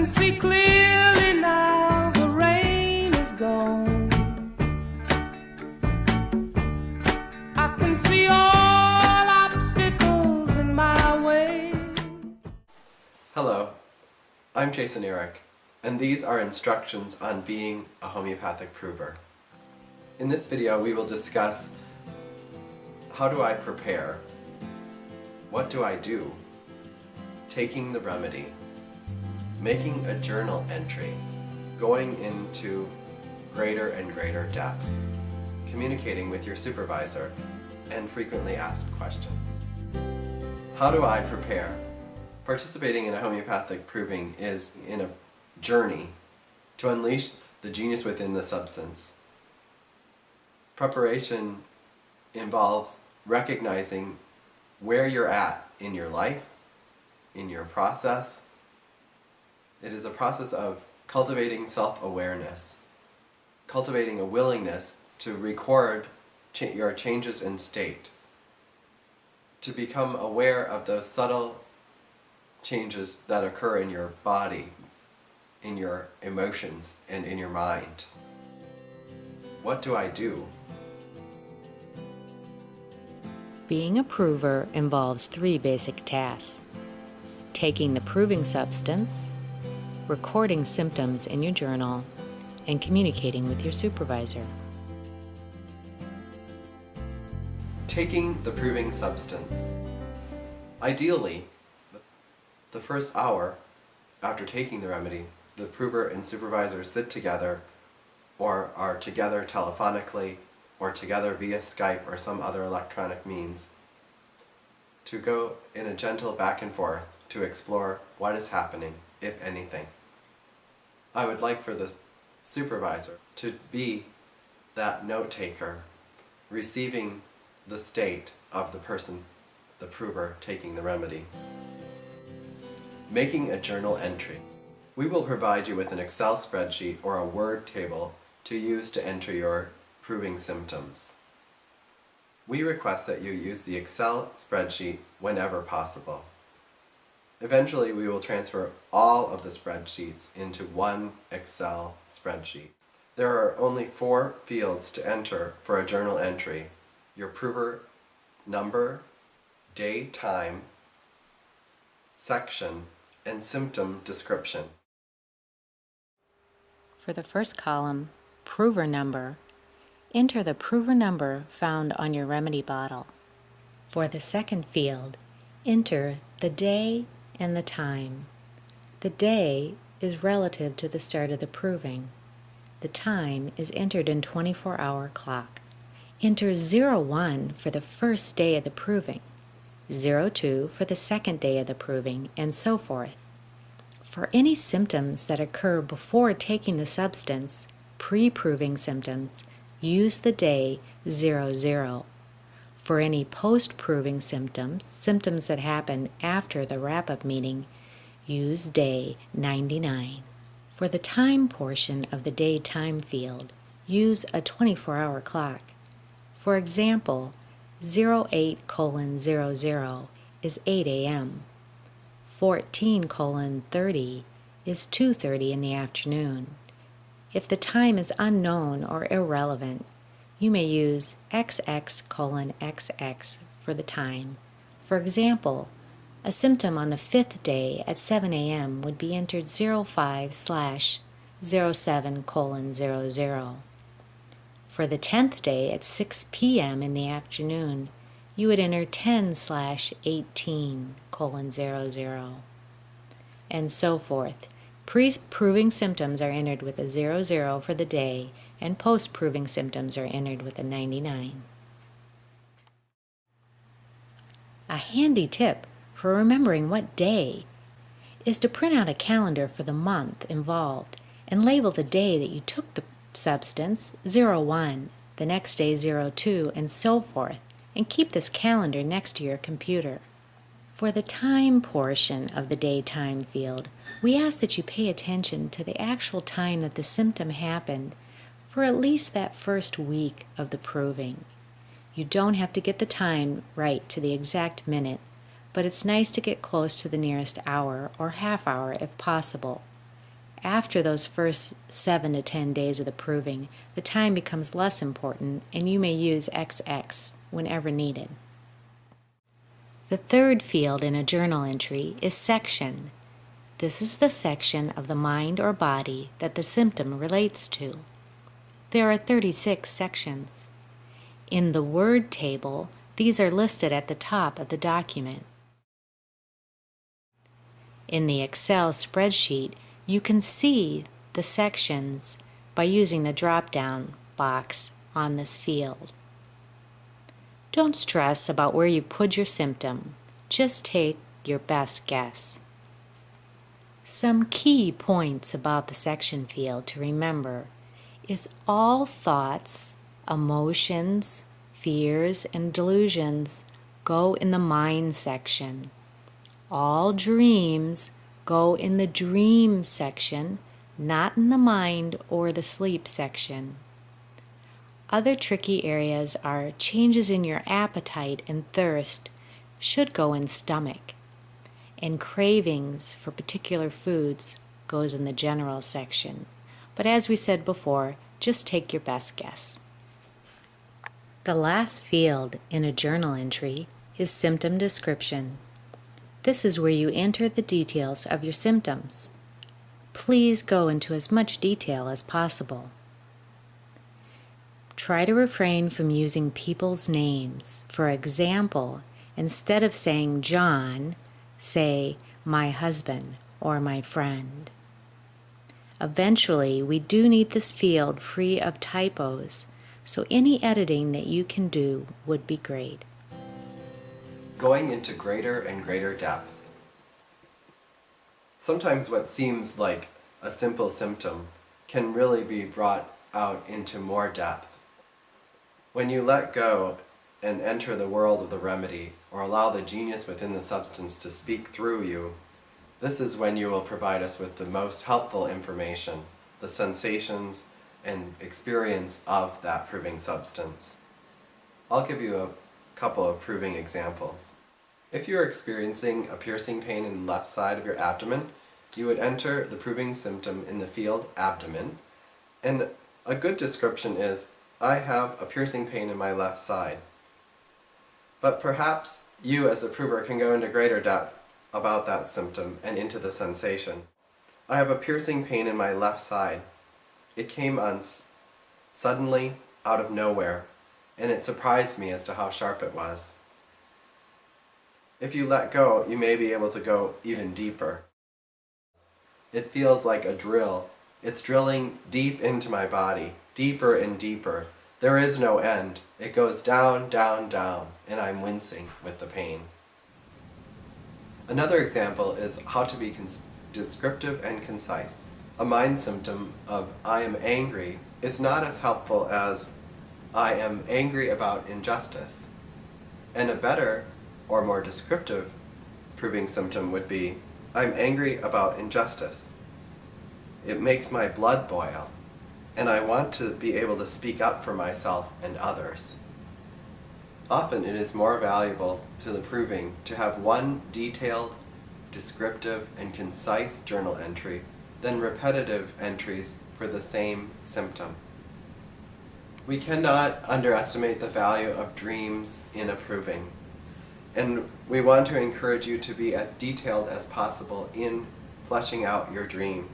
can see clearly now, the rain is gone. I can see all obstacles in my way. Hello, I'm Jason Eric, and these are instructions on being a homeopathic prover. In this video we will discuss how do I prepare, what do I do, taking the remedy, making a journal entry, going into greater and greater depth, communicating with your supervisor, and frequently asked questions. How do I prepare? Participating in a homeopathic proving is in a journey to unleash the genius within the substance. Preparation involves recognizing where you're at in your life, in your process. It is a process of cultivating self-awareness, cultivating a willingness to record your changes in state, to become aware of those subtle changes that occur in your body, in your emotions, and in your mind. What do I do? Being a prover involves 3 basic tasks: taking the proving substance, recording symptoms in your journal, and communicating with your supervisor. Taking the proving substance. Ideally, the first hour after taking the remedy, the prover and supervisor sit together or are together telephonically or together via Skype or some other electronic means to go in a gentle back and forth to explore what is happening, if anything. I would like for the supervisor to be that note taker, receiving the state of the person, the prover, taking the remedy. Making a journal entry. We will provide you with an Excel spreadsheet or a Word table to use to enter your proving symptoms. We request that you use the Excel spreadsheet whenever possible. Eventually, we will transfer all of the spreadsheets into one Excel spreadsheet. There are only 4 fields to enter for a journal entry: your prover number, day, time, section, and symptom description. For the first column, prover number, enter the prover number found on your remedy bottle. For the second field, enter the day and the time. The day is relative to the start of the proving. The time is entered in 24-hour clock. Enter 01 for the first day of the proving, 02 for the second day of the proving, and so forth. For any symptoms that occur before taking the substance, pre-proving symptoms, use the day 00. For any post-proving symptoms, symptoms that happen after the wrap-up meeting, use day 99. For the time portion of the day time field, use a 24-hour clock. For example, 08:00 is 8 a.m. 14:30 is 2:30 in the afternoon. If the time is unknown or irrelevant, you may use XX:XX for the time. For example, a symptom on the 5th day at 7 a.m. would be entered 05/07:00. For the 10th day at 6 p.m. in the afternoon, you would enter 10/18:00, and so forth. Pre-proving symptoms are entered with a 00 for the day, and post-proving symptoms are entered with a 99. A handy tip for remembering what day is to print out a calendar for the month involved and label the day that you took the substance 01, the next day 02, and so forth, and keep this calendar next to your computer. For the time portion of the daytime field, we ask that you pay attention to the actual time that the symptom happened for at least that first week of the proving. You don't have to get the time right to the exact minute, but it's nice to get close to the nearest hour or half hour if possible. After those first 7 to 10 days of the proving, the time becomes less important and you may use XX whenever needed. The third field in a journal entry is section. This is the section of the mind or body that the symptom relates to. There are 36 sections. In the word table, these are listed at the top of the document. In the Excel spreadsheet, you can see the sections by using the drop-down box on this field. Don't stress about where you put your symptom. Just take your best guess. Some key points about the section field to remember is all thoughts, emotions, fears, and delusions go in the mind section. All dreams go in the dream section, not in the mind or the sleep section. Other tricky areas are changes in your appetite and thirst should go in stomach, and cravings for particular foods goes in the general section. But as we said before, just take your best guess. The last field in a journal entry is symptom description. This is where you enter the details of your symptoms. Please go into as much detail as possible. Try to refrain from using people's names. For example, instead of saying John, say my husband or my friend. Eventually, we do need this field free of typos, so any editing that you can do would be great. Going into greater and greater depth. Sometimes what seems like a simple symptom can really be brought out into more depth. When you let go and enter the world of the remedy, or allow the genius within the substance to speak through you, this is when you will provide us with the most helpful information, the sensations and experience of that proving substance. I'll give you a couple of proving examples. If you're experiencing a piercing pain in the left side of your abdomen, you would enter the proving symptom in the field abdomen, and a good description is, I have a piercing pain in my left side. But perhaps you as the prover can go into greater depth about that symptom and into the sensation. I have a piercing pain in my left side. It came on suddenly, out of nowhere, and it surprised me as to how sharp it was. If you let go, you may be able to go even deeper. It feels like a drill. It's drilling deep into my body, deeper and deeper. There is no end. It goes down, down, down, and I'm wincing with the pain. Another example is how to be descriptive and concise. A mind symptom of I am angry is not as helpful as I am angry about injustice. And a better or more descriptive proving symptom would be I'm angry about injustice. It makes my blood boil, and I want to be able to speak up for myself and others. Often it is more valuable to the proving to have one detailed, descriptive, and concise journal entry than repetitive entries for the same symptom. We cannot underestimate the value of dreams in a proving, and we want to encourage you to be as detailed as possible in fleshing out your dream.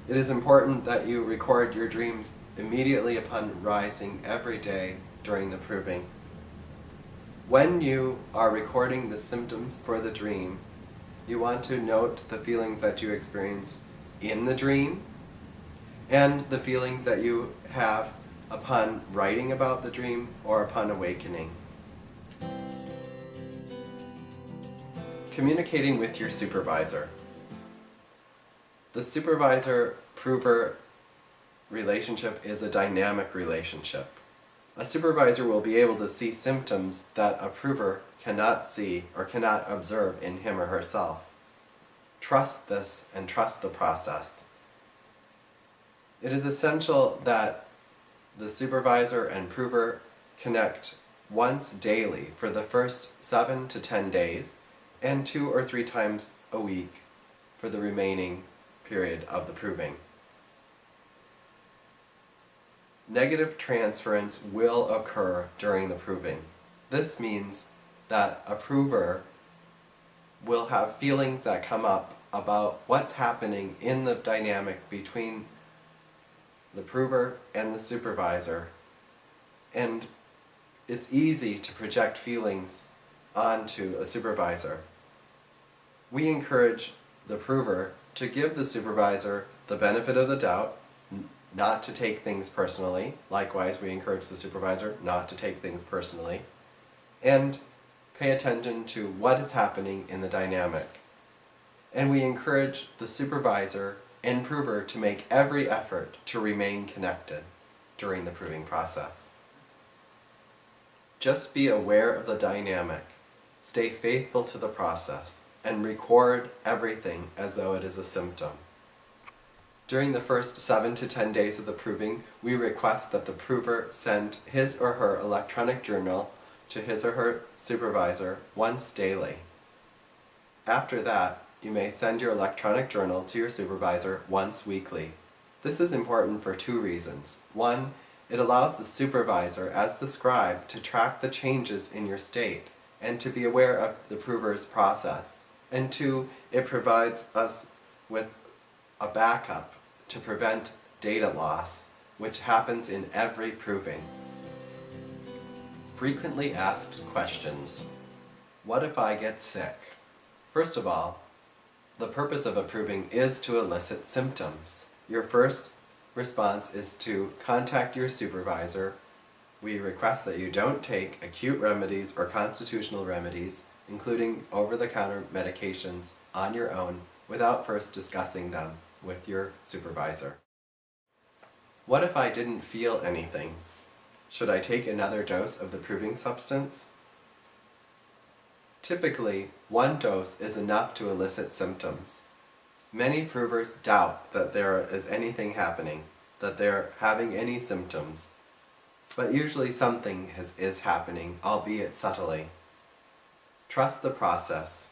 It is important that you record your dreams immediately upon rising every day during the proving. When you are recording the symptoms for the dream, you want to note the feelings that you experienced in the dream and the feelings that you have upon writing about the dream or upon awakening. Communicating with your supervisor. The supervisor-prover relationship is a dynamic relationship. A supervisor will be able to see symptoms that a prover cannot see or cannot observe in him or herself. Trust this and trust the process. It is essential that the supervisor and prover connect once daily for the first 7 to 10 days and 2 or 3 times a week for the remaining period of the proving. Negative transference will occur during the proving. This means that a prover will have feelings that come up about what's happening in the dynamic between the prover and the supervisor. And it's easy to project feelings onto a supervisor. We encourage the prover to give the supervisor the benefit of the doubt, not to take things personally. Likewise, we encourage the supervisor not to take things personally, and pay attention to what is happening in the dynamic. And we encourage the supervisor and prover to make every effort to remain connected during the proving process. Just be aware of the dynamic, stay faithful to the process, and record everything as though it is a symptom. During the first 7 to 10 days of the proving, we request that the prover send his or her electronic journal to his or her supervisor once daily. After that, you may send your electronic journal to your supervisor once weekly. This is important for 2 reasons. 1, it allows the supervisor, as the scribe, to track the changes in your state and to be aware of the prover's process. And 2, it provides us with a backup to prevent data loss, which happens in every proving. Frequently asked questions. What if I get sick? First of all, the purpose of a proving is to elicit symptoms. Your first response is to contact your supervisor. We request that you don't take acute remedies or constitutional remedies, including over-the-counter medications, on your own without first discussing them with your supervisor. What if I didn't feel anything? Should I take another dose of the proving substance? Typically, 1 dose is enough to elicit symptoms. Many provers doubt that there is anything happening, that they're having any symptoms, but usually something is happening, albeit subtly. Trust the process.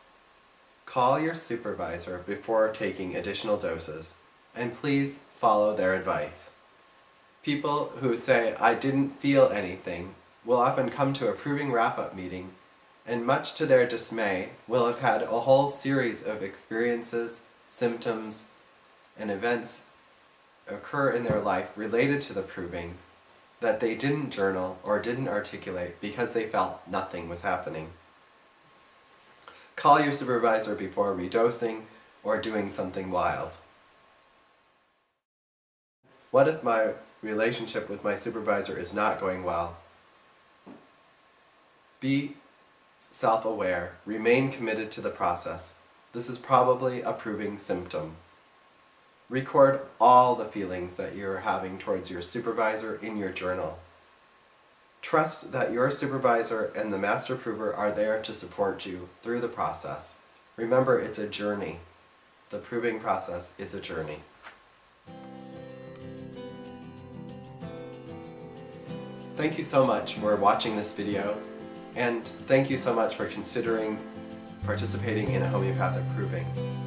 Call your supervisor before taking additional doses, and please follow their advice. People who say, "I didn't feel anything," will often come to a proving wrap-up meeting, and much to their dismay, will have had a whole series of experiences, symptoms, and events occur in their life related to the proving that they didn't journal or didn't articulate because they felt nothing was happening. Call your supervisor before redosing or doing something wild. What if my relationship with my supervisor is not going well? Be self-aware, remain committed to the process. This is probably a proving symptom. Record all the feelings that you're having towards your supervisor in your journal. Trust that your supervisor and the master prover are there to support you through the process. Remember, it's a journey. The proving process is a journey. Thank you so much for watching this video, and thank you so much for considering participating in a homeopathic proving.